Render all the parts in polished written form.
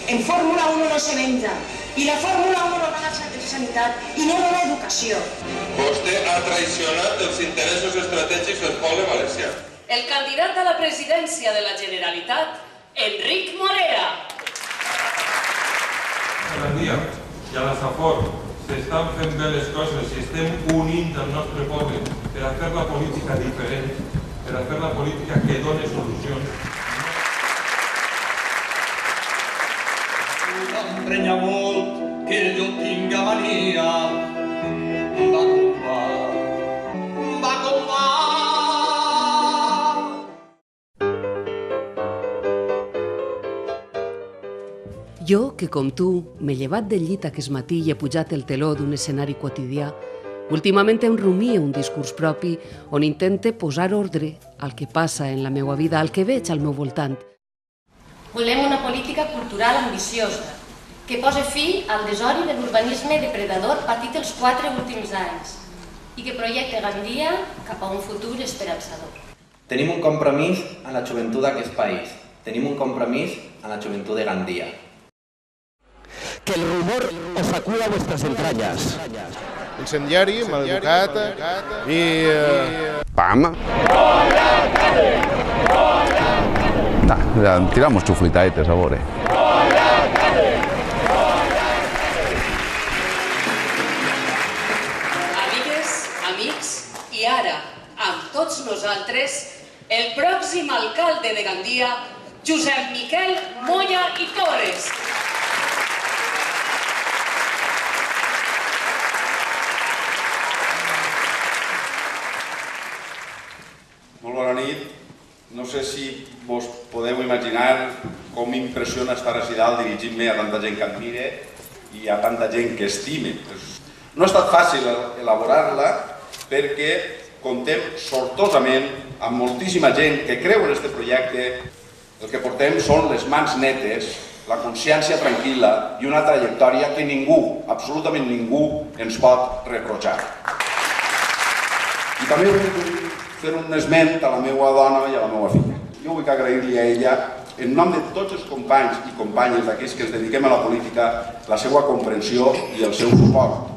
En Fórmula 1 no se menja. I la Fórmula 1 no dona sanitat i no dona educació. Vostè ha traicionat els interessos estratègics del poble valencià. El candidat a la presidència de la Generalitat, Enric Morera. Cada dia i a la Safor s'estan fent bé les coses i estem unint el nostre poble per a fer la política diferent, per a fer la política que doni solucions. M'emprenya molt que jo tinga mania. Va com va. Jo, que com tu, m'he llevat del llit aquest matí i he pujat el teló d'un escenari quotidià, últimament em rumia un discurs propi on intente posar ordre al que passa en la meva vida, al que veig al meu voltant. Volem una política cultural ambiciosa, que posi fi al desori de l'urbanisme depredador patit els 4 últims anys i que projecte Gandia cap a un futur esperançador. Tenim un compromís amb la joventut d'aquest país. Tenim un compromís amb la joventut de Gandia. Que el rumor os sacuda vuestras entrañas. Incendiari, maleducat i... ¡Pam! Tiramos chuflitaites, a veure. Amigues, amics, i ara, amb tots nosaltres, el pròxim alcalde de Gandia, Josep Miquel Moya i Torres. Molt bona nit. No sé si vos podeu imaginar com m'impressiona estar així dalt dirigint-me a tanta gent que admire i a tanta gent que estime. No ha estat fàcil elaborar-la perquè comptem sortosament amb moltíssima gent que creu en aquest projecte. El que portem són les mans netes, la consciència tranquil·la i una trajectòria que ningú, absolutament ningú, ens pot reprochar. I també vull fer un esment a la meva dona i a la meva filla. Jo vull agrair-li a ella, en nom de tots els companys i companyes d'aquells que ens dediquem a la política, la seva comprensió i el seu suport.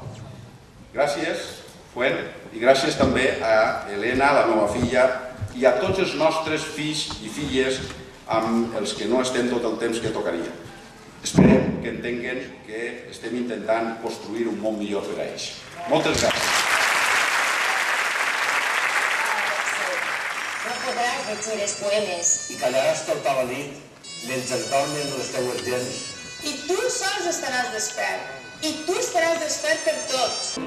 Gràcies, Fuent, i gràcies també a Helena, la meva filla, i a tots els nostres fills i filles amb els que no estem tot el temps que tocaria. Esperem que entenguen que estem intentant construir un món millor per a ells. Moltes gràcies. Podràs llegir els poemes. I callaràs tota la nit mentre dormen les teues gens. I tu sols estaràs despert. I tu estaràs despert per tots.